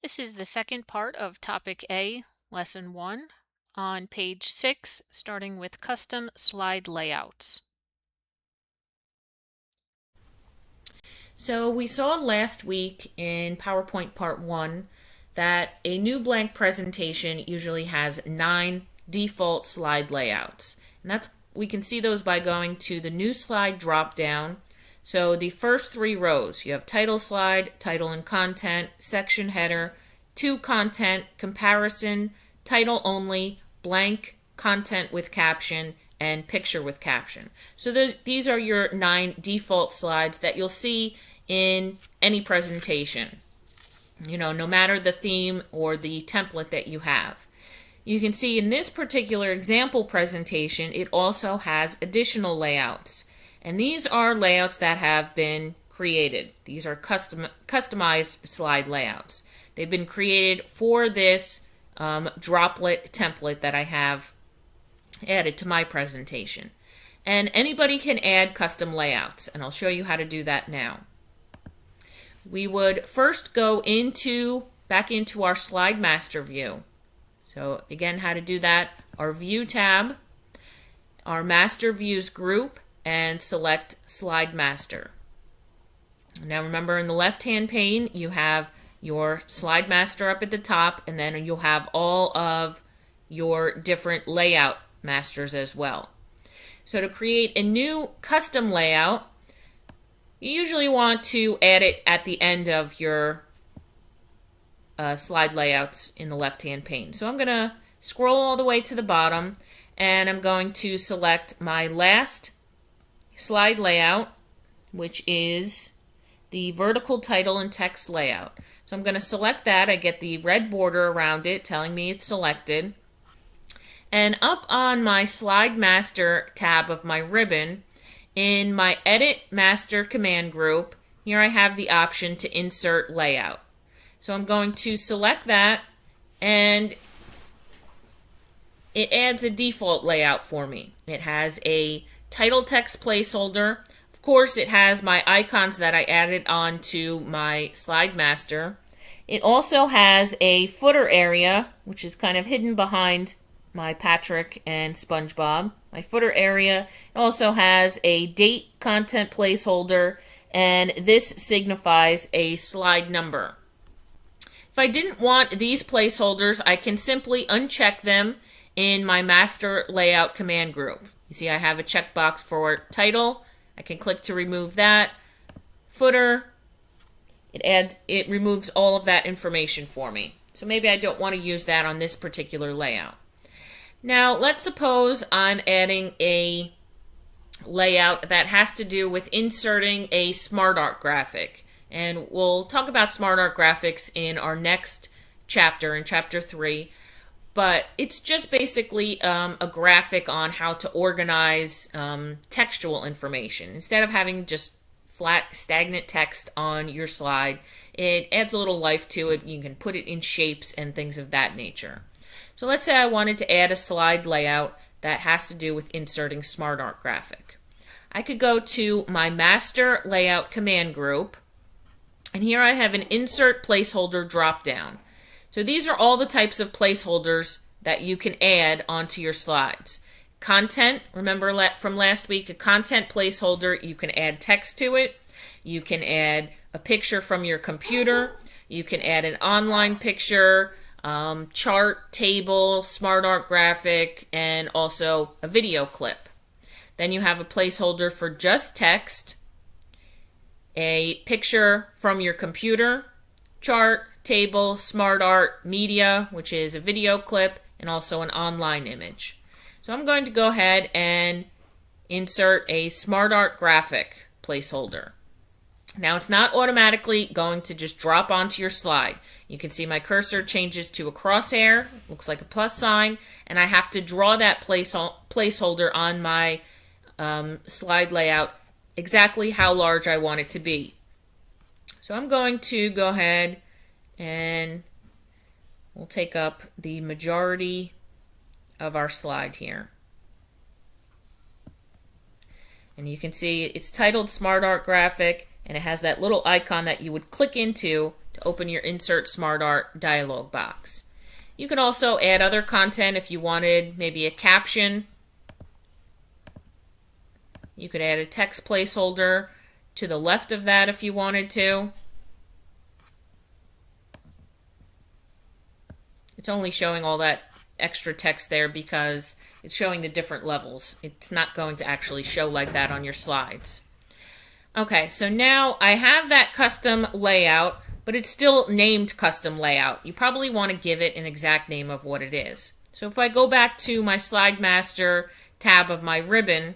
This is the second part of Topic A, Lesson 1, on page 6, starting with custom slide layouts. So we saw last week in PowerPoint Part 1 that a new blank presentation usually has 9 default slide layouts. And we can see those by going to the new slide drop down. So the first 3 rows, you have title slide, title and content, section header, to content, comparison, title only, blank, content with caption, and picture with caption. So these are your 9 default slides that you'll see in any presentation, no matter the theme or the template that you have. You can see in this particular example presentation, it also has additional layouts. And these are layouts that have been created. These are customized slide layouts. They've been created for this droplet template that I have added to my presentation. And anybody can add custom layouts, and I'll show you how to do that now. We would first go back into our slide master view. So again, how to do that, our view tab, our master views group, and select slide master. Now remember, in the left hand pane you have your slide master up at the top, and then you'll have all of your different layout masters as well. So to create a new custom layout, you usually want to add it at the end of your slide layouts in the left hand pane. So I'm going to scroll all the way to the bottom, and I'm going to select my last slide layout, which is the vertical title and text layout. So I'm going to select that. I get the red border around it telling me it's selected. And up on my slide master tab of my ribbon, in my edit master command group, here I have the option to insert layout. So I'm going to select that, and it adds a default layout for me. It has a title text placeholder. Of course, it has my icons that I added onto my slide master. It also has a footer area, which is kind of hidden behind my Patrick and SpongeBob. My footer area also has a date content placeholder, and this signifies a slide number. If I didn't want these placeholders, I can simply uncheck them in my master layout command group. You see I have a checkbox for title. I can click to remove that. Footer, it removes all of that information for me. So maybe I don't want to use that on this particular layout. Now let's suppose I'm adding a layout that has to do with inserting a SmartArt graphic. And we'll talk about SmartArt graphics in our next chapter, in chapter 3. But it's just basically a graphic on how to organize textual information. Instead of having just flat, stagnant text on your slide, it adds a little life to it. You can put it in shapes and things of that nature. So let's say I wanted to add a slide layout that has to do with inserting SmartArt graphic. I could go to my master layout command group, and here I have an insert placeholder drop down. So these are all the types of placeholders that you can add onto your slides. Content, remember from last week, a content placeholder, you can add text to it. You can add a picture from your computer. You can add an online picture, chart, table, SmartArt graphic, and also a video clip. Then you have a placeholder for just text, a picture from your computer, chart, table, SmartArt, media, which is a video clip, and also an online image. So I'm going to go ahead and insert a SmartArt graphic placeholder. Now it's not automatically going to just drop onto your slide. You can see my cursor changes to a crosshair, looks like a plus sign, and I have to draw that placeholder on my slide layout exactly how large I want it to be. So I'm going to go ahead and we'll take up the majority of our slide here. And you can see it's titled SmartArt graphic, and it has that little icon that you would click into to open your Insert Smart Art dialog box. You can also add other content if you wanted, maybe a caption. You could add a text placeholder to the left of that if you wanted to. It's only showing all that extra text there because it's showing the different levels. It's not going to actually show like that on your slides. Okay, so now I have that custom layout, but it's still named custom layout. You probably want to give it an exact name of what it is. So if I go back to my Slide Master tab of my ribbon,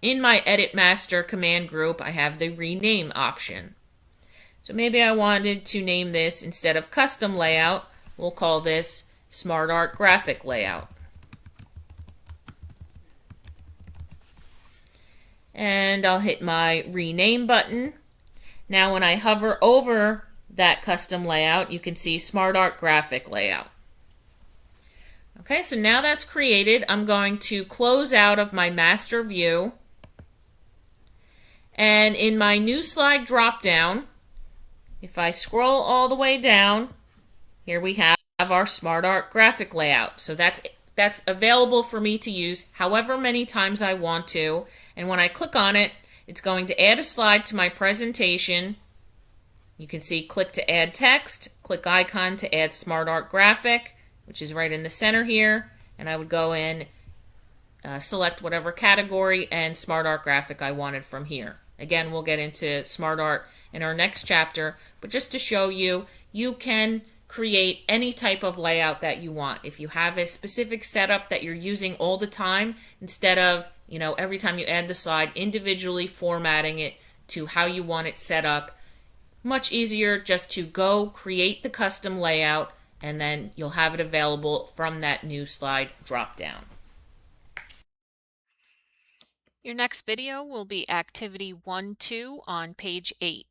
in my Edit Master command group, I have the rename option. So maybe I wanted to name this, instead of custom layout, we'll call this Smart Art Graphic Layout. And I'll hit my rename button. Now when I hover over that custom layout, you can see Smart Art Graphic Layout. Okay, so now that's created, I'm going to close out of my master view. And in my new slide drop down, if I scroll all the way down, here we have our Smart Art Graphic Layout. So that's available for me to use however many times I want to. And when I click on it, it's going to add a slide to my presentation. You can see click to add text, click icon to add Smart Art Graphic, which is right in the center here. And I would go in, select whatever category and Smart Art Graphic I wanted from here. Again, we'll get into Smart Art in our next chapter, but just to show you, you can create any type of layout that you want. If you have a specific setup that you're using all the time, instead of, every time you add the slide, individually formatting it to how you want it set up, much easier just to go create the custom layout and then you'll have it available from that new slide drop down. Your next video will be activity 1-2 on page 8.